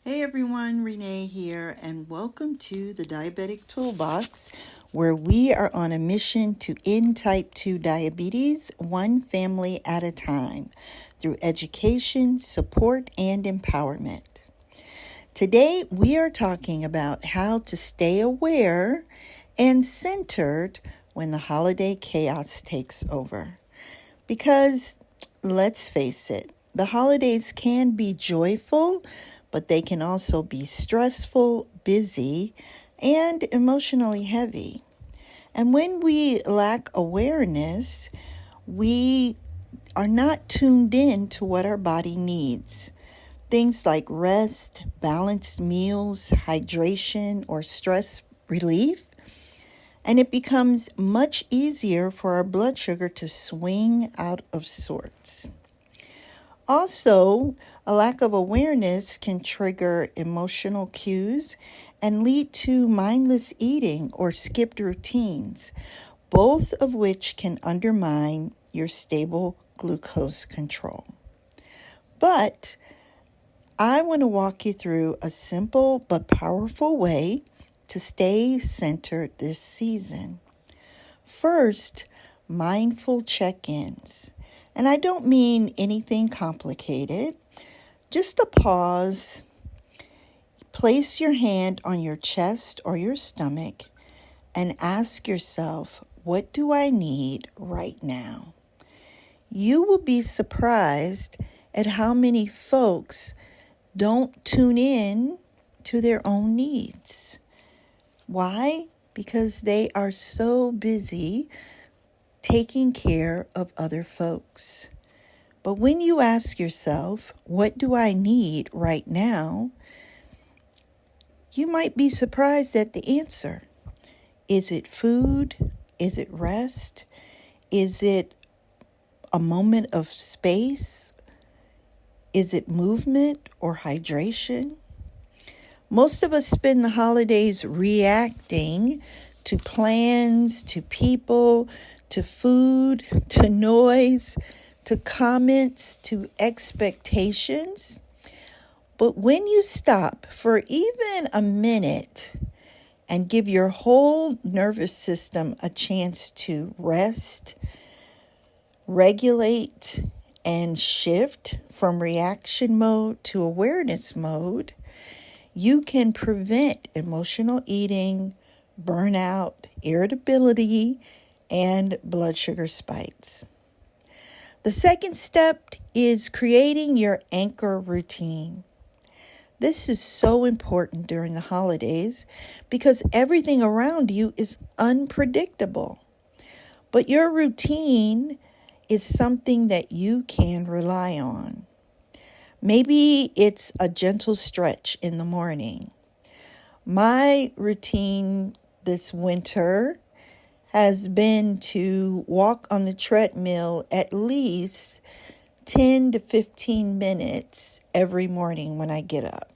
Hey everyone, Renee here, and welcome to the Diabetic Toolbox, where we are on a mission to end type 2 diabetes one family at a time through education, support, and empowerment. Today, we are talking about how to stay aware and centered when the holiday chaos takes over. Because, let's face it, the holidays can be joyful, but they can also be stressful, busy, and emotionally heavy. And when we lack awareness, we are not tuned in to what our body needs. Things like rest, balanced meals, hydration, or stress relief. And it becomes much easier for our blood sugar to swing out of sorts. Also, a lack of awareness can trigger emotional cues and lead to mindless eating or skipped routines, both of which can undermine your stable glucose control. But I want to walk you through a simple but powerful way to stay centered this season. First, mindful check-ins. And I don't mean anything complicated. Just a pause. Place your hand on your chest or your stomach and ask yourself, what do I need right now? You will be surprised at how many folks don't tune in to their own needs. Why? Because they are so busy taking care of other folks. But when you ask yourself, what do I need right now? You might be surprised at the answer. Is it food? Is it rest? Is it a moment of space? Is it movement or hydration? Most of us spend the holidays reacting to plans, to people, to food, to noise, to comments, to expectations. But when you stop for even a minute and give your whole nervous system a chance to rest, regulate, and shift from reaction mode to awareness mode, you can prevent emotional eating, burnout, irritability, and blood sugar spikes. The second step is creating your anchor routine. This is so important during the holidays because everything around you is unpredictable. But your routine is something that you can rely on. Maybe it's a gentle stretch in the morning. My routine this winter has been to walk on the treadmill at least 10 to 15 minutes every morning when I get up.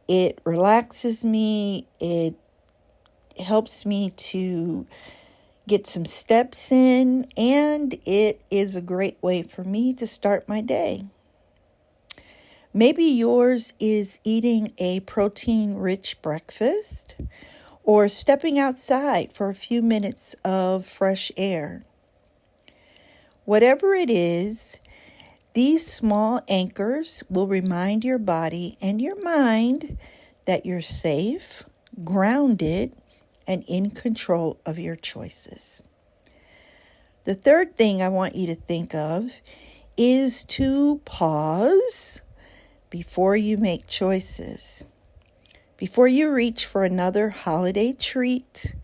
It relaxes me. It helps me to get some steps in, and it is a great way for me to start my day. Maybe yours is eating a protein-rich breakfast or stepping outside for a few minutes of fresh air. Whatever it is, these small anchors will remind your body and your mind that you're safe, grounded, and in control of your choices. The third thing I want you to think of is to pause before you make choices. Before you reach for another holiday treat,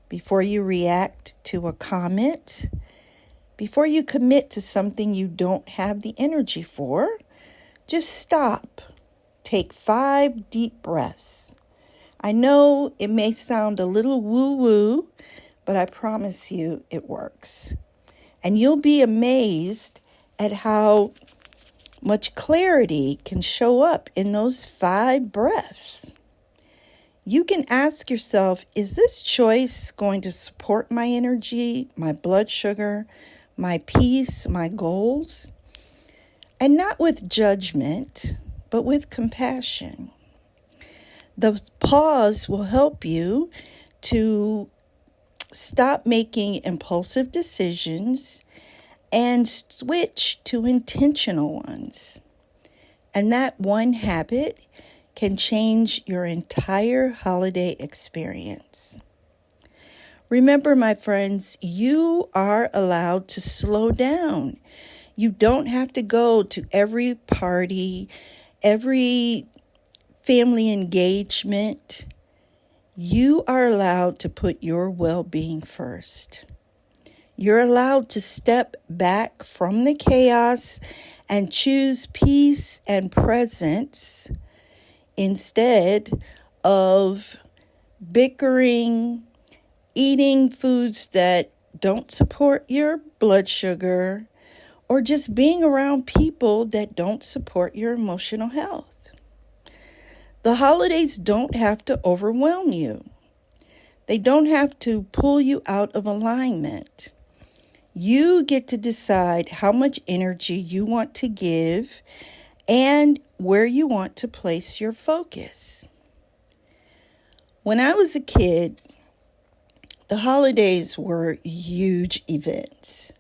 before you react to a comment, before you commit to something you don't have the energy for, just stop. Take 5 deep breaths. I know it may sound a little woo-woo, but I promise you it works. And you'll be amazed at how much clarity can show up in those 5 breaths. You can ask yourself, is this choice going to support my energy, my blood sugar, my peace, my goals? And not with judgment, but with compassion. The pause will help you to stop making impulsive decisions and switch to intentional ones. And that one habit can change your entire holiday experience. Remember, my friends, you are allowed to slow down. You don't have to go to every party, every family engagement. You are allowed to put your well-being first. You're allowed to step back from the chaos and choose peace and presence instead of bickering, eating foods that don't support your blood sugar, or just being around people that don't support your emotional health. The holidays don't have to overwhelm you. They don't have to pull you out of alignment. You get to decide how much energy you want to give and where you want to place your focus. When I was a kid, the holidays were huge events.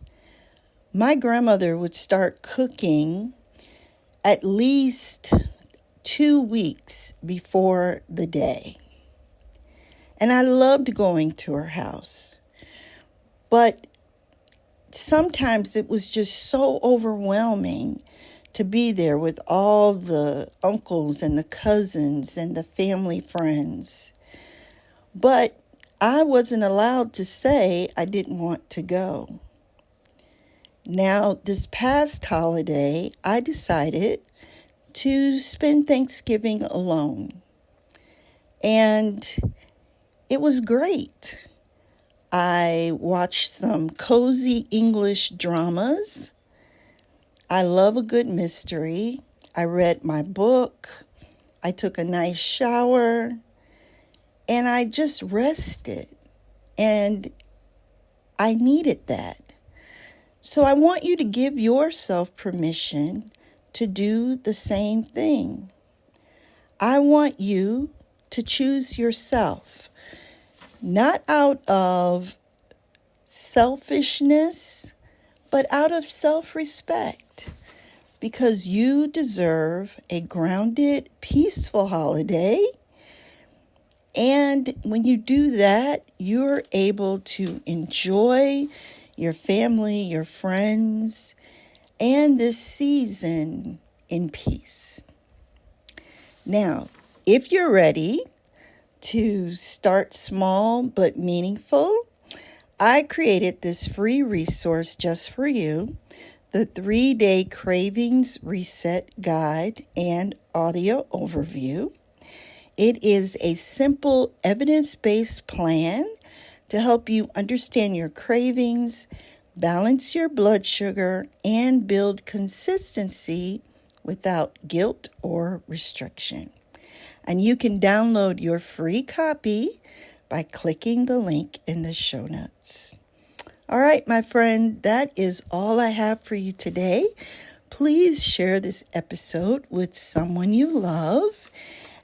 My grandmother would start cooking at least 2 weeks before the day. And I loved going to her house. But sometimes it was just so overwhelming to be there with all the uncles and the cousins and the family friends. But I wasn't allowed to say I didn't want to go. Now, this past holiday, I decided to spend Thanksgiving alone. And it was great. I watched some cozy English dramas. I love a good mystery. I read my book. I took a nice shower. And I just rested. And I needed that. So I want you to give yourself permission to do the same thing. I want you to choose yourself, not out of selfishness, but out of self-respect, because you deserve a grounded, peaceful holiday. And when you do that, you're able to enjoy your family, your friends, and this season in peace. Now, if you're ready to start small but meaningful, I created this free resource just for you, the 3-day Cravings Reset Guide and audio overview. It is a simple evidence-based plan to help you understand your cravings, balance your blood sugar, and build consistency without guilt or restriction. And you can download your free copy by clicking the link in the show notes. All right, my friend, that is all I have for you today. Please share this episode with someone you love.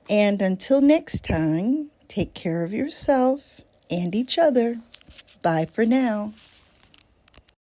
And until next time, take care of yourself and each other. Bye for now.